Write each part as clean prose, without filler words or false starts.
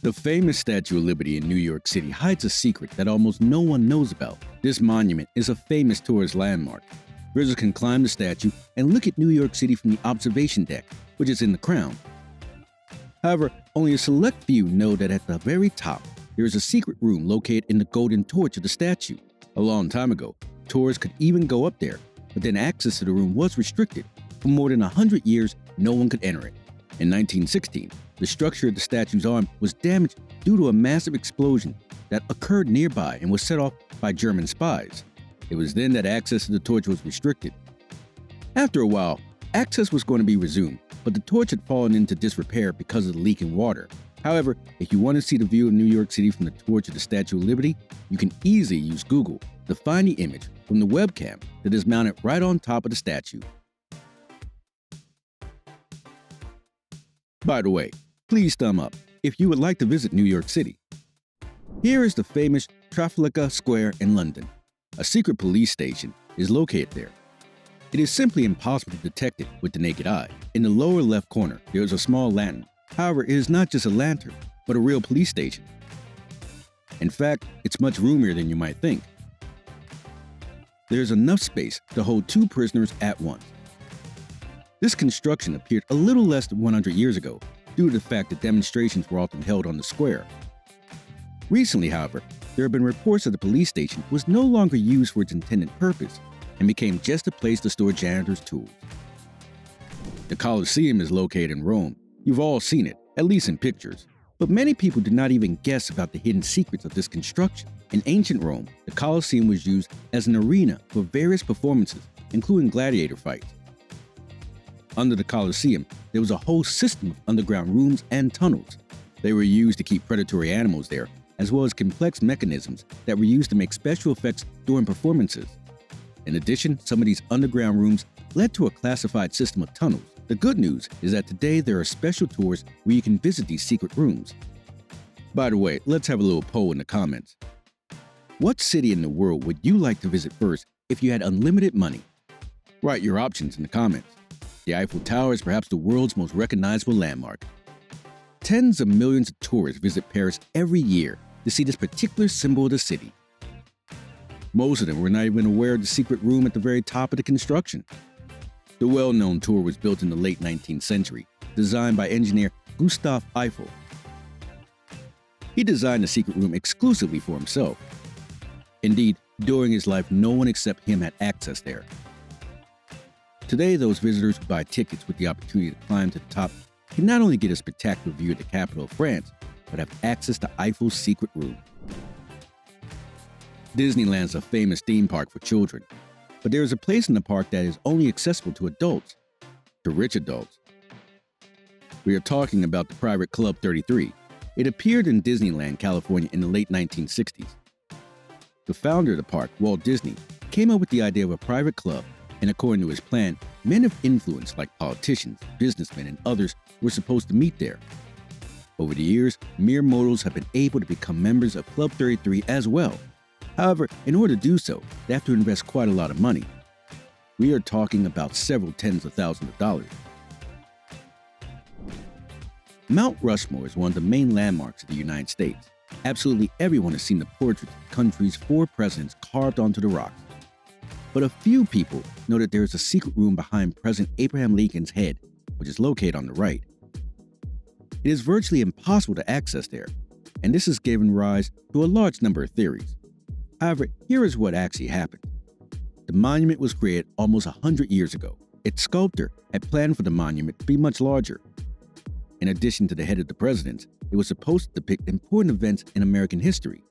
The famous Statue of Liberty in New York City hides a secret that almost no one knows about. This monument is a famous tourist landmark. Visitors can climb the statue and look at New York City from the observation deck, which is in the crown. However, only a select few know that at the very top, there is a secret room located in the golden torch of the statue. A long time ago, tourists could even go up there, but then access to the room was restricted. For more than 100 years, no one could enter it. In 1916, the structure of the statue's arm was damaged due to a massive explosion that occurred nearby and was set off by German spies. It was then that access to the torch was restricted. After a while, access was going to be resumed, but the torch had fallen into disrepair because of the leak in water. However, if you want to see the view of New York City from the torch of the Statue of Liberty, you can easily use Google to find the image from the webcam that is mounted right on top of the statue. By the way, please thumb up if you would like to visit New York City. Here is the famous Trafalgar Square in London. A secret police station is located there. It is simply impossible to detect it with the naked eye. In the lower left corner, there is a small lantern. However, it is not just a lantern, but a real police station. In fact, it's much roomier than you might think. There is enough space to hold 2 prisoners at once. This construction appeared a little less than 100 years ago due to the fact that demonstrations were often held on the square. Recently, however, there have been reports that the police station was no longer used for its intended purpose and became just a place to store janitors' tools. The Colosseum is located in Rome. You've all seen it, at least in pictures. But many people did not even guess about the hidden secrets of this construction. In ancient Rome, the Colosseum was used as an arena for various performances, including gladiator fights. Under the Colosseum, there was a whole system of underground rooms and tunnels. They were used to keep predatory animals there, as well as complex mechanisms that were used to make special effects during performances. In addition, some of these underground rooms led to a classified system of tunnels. The good news is that today there are special tours where you can visit these secret rooms. By the way, let's have a little poll in the comments. What city in the world would you like to visit first if you had unlimited money? Write your options in the comments. The Eiffel Tower is perhaps the world's most recognizable landmark. Tens of millions of tourists visit Paris every year to see this particular symbol of the city. Most of them were not even aware of the secret room at the very top of the construction. The well-known tour was built in the late 19th century, designed by engineer Gustave Eiffel. He designed the secret room exclusively for himself. Indeed, during his life, no one except him had access there. Today, those visitors who buy tickets with the opportunity to climb to the top can not only get a spectacular view of the capital of France, but have access to Eiffel's secret room. Disneyland is a famous theme park for children, but there is a place in the park that is only accessible to adults, to rich adults. We are talking about the private Club 33. It appeared in Disneyland, California in the late 1960s. The founder of the park, Walt Disney, came up with the idea of a private club, and according to his plan, men of influence like politicians, businessmen, and others were supposed to meet there. Over the years, mere mortals have been able to become members of Club 33 as well. However, in order to do so, they have to invest quite a lot of money. We are talking about several tens of thousands of dollars. Mount Rushmore is one of the main landmarks of the United States. Absolutely everyone has seen the portraits of the country's 4 presidents carved onto the rocks. But a few people know that there is a secret room behind President Abraham Lincoln's head, which is located on the right. It is virtually impossible to access there, and this has given rise to a large number of theories. However, here is what actually happened. The monument was created almost 100 years ago. Its sculptor had planned for the monument to be much larger. In addition to the head of the presidents, it was supposed to depict important events in American history.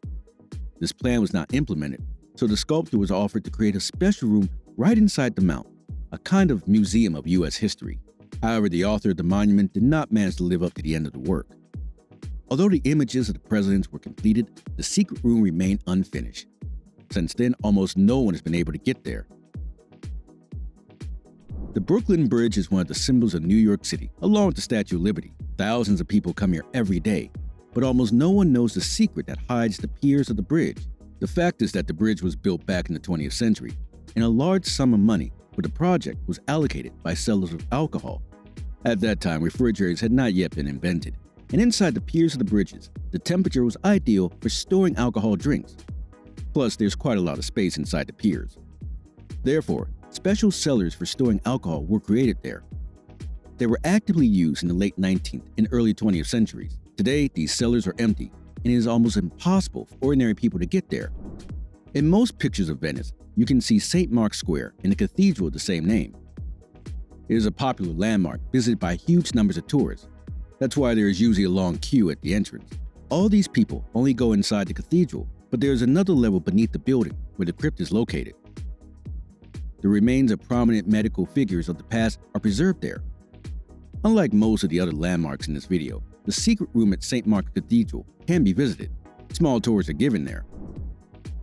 This plan was not implemented, so the sculptor was offered to create a special room right inside the mount, a kind of museum of U.S. history. However, the author of the monument did not manage to live up to the end of the work. Although the images of the presidents were completed, the secret room remained unfinished. Since then, almost no one has been able to get there. The Brooklyn Bridge is one of the symbols of New York City, along with the Statue of Liberty. Thousands of people come here every day, but almost no one knows the secret that hides the piers of the bridge. The fact is that the bridge was built back in the 20th century, and a large sum of money for the project was allocated by sellers of alcohol. At that time, refrigerators had not yet been invented, and inside the piers of the bridges, the temperature was ideal for storing alcohol drinks. Plus, there's quite a lot of space inside the piers. Therefore, special cellars for storing alcohol were created there. They were actively used in the late 19th and early 20th centuries. Today, these cellars are empty, and it is almost impossible for ordinary people to get there. In most pictures of Venice, you can see St. Mark's Square and the cathedral of the same name. It is a popular landmark visited by huge numbers of tourists. That's why there is usually a long queue at the entrance. All these people only go inside the cathedral, but there is another level beneath the building where the crypt is located. The remains of prominent medical figures of the past are preserved there. Unlike most of the other landmarks in this video, the secret room at St. Mark's Cathedral can be visited. Small tours are given there.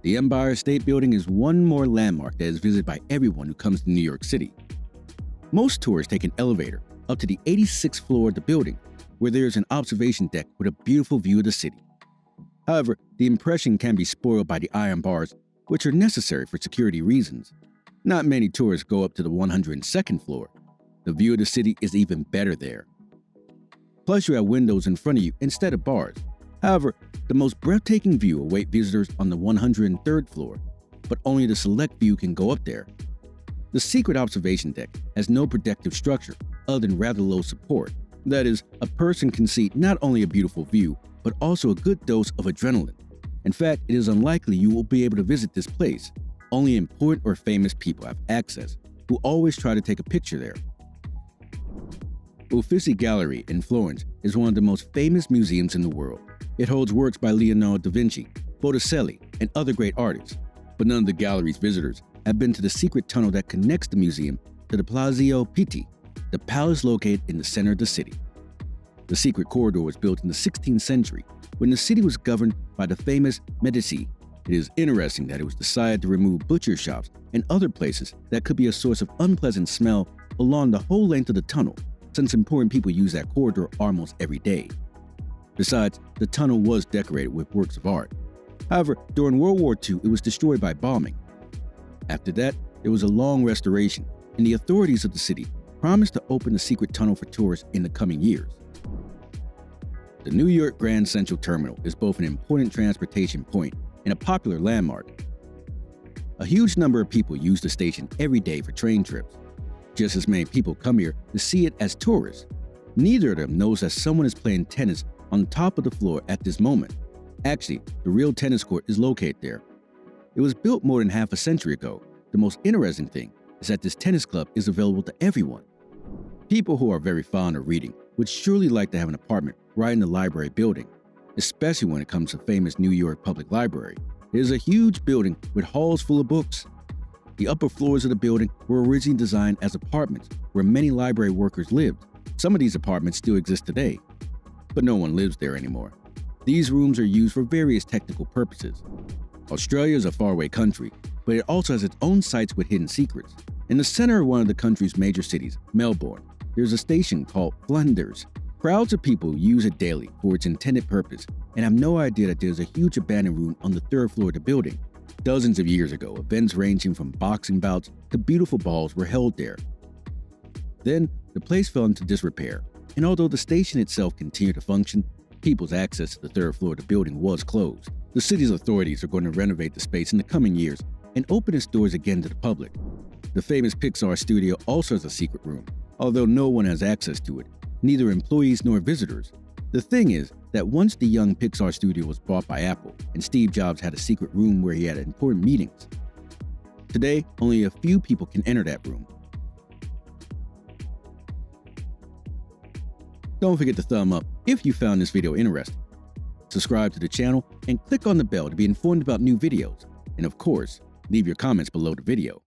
The Empire State Building is one more landmark that is visited by everyone who comes to New York City. Most tours take an elevator up to the 86th floor of the building, where there is an observation deck with a beautiful view of the city. However, the impression can be spoiled by the iron bars, which are necessary for security reasons. Not many tourists go up to the 102nd floor. The view of the city is even better there. Plus, you have windows in front of you instead of bars. However, the most breathtaking view await visitors on the 103rd floor, but only the select few can go up there. The secret observation deck has no protective structure other than rather low support. That is, a person can see not only a beautiful view, but also a good dose of adrenaline. In fact, it is unlikely you will be able to visit this place. Only important or famous people have access, who always try to take a picture there. UFFIZI Gallery in Florence is one of the most famous museums in the world. It holds works by Leonardo da Vinci, Botticelli, and other great artists. But none of the gallery's visitors have been to the secret tunnel that connects the museum to the Palazzo Pitti, the palace located in the center of the city. The secret corridor was built in the 16th century when the city was governed by the famous Medici. It is interesting that it was decided to remove butcher shops and other places that could be a source of unpleasant smell along the whole length of the tunnel, since important people use that corridor almost every day. Besides, the tunnel was decorated with works of art. However, during World War II, it was destroyed by bombing. After that, there was a long restoration, and the authorities of the city promised to open the secret tunnel for tourists in the coming years. The New York Grand Central Terminal is both an important transportation point and a popular landmark. A huge number of people use the station every day for train trips. Just as many people come here to see it as tourists. Neither of them knows that someone is playing tennis on top of the floor at this moment. Actually, the real tennis court is located there. It was built more than half a century ago. The most interesting thing is that this tennis club is available to everyone. People who are very fond of reading would surely like to have an apartment right in the library building, especially when it comes to famous New York Public Library. It is a huge building with halls full of books. The upper floors of the building were originally designed as apartments where many library workers lived. Some of these apartments still exist today, but no one lives there anymore. These rooms are used for various technical purposes. Australia is a faraway country, but it also has its own sites with hidden secrets. In the center of one of the country's major cities, Melbourne, there's a station called FLINDERS. Crowds of people use it daily for its intended purpose and have no idea that there's a huge abandoned room on the 3rd floor of the building. Dozens of years ago, events ranging from boxing bouts to beautiful balls were held there. Then, the place fell into disrepair, and although the station itself continued to function, people's access to the 3rd floor of the building was closed. The city's authorities are going to renovate the space in the coming years and open its doors again to the public. The famous PIXAR studio also has a secret room, although no one has access to it, neither employees nor visitors. The thing is that once the young PIXAR studio was bought by Apple, and Steve Jobs had a secret room where he had important meetings. Today, only a few people can enter that room. Don't forget to thumb up if you found this video interesting. Subscribe to the channel and click on the bell to be informed about new videos. And of course, leave your comments below the video.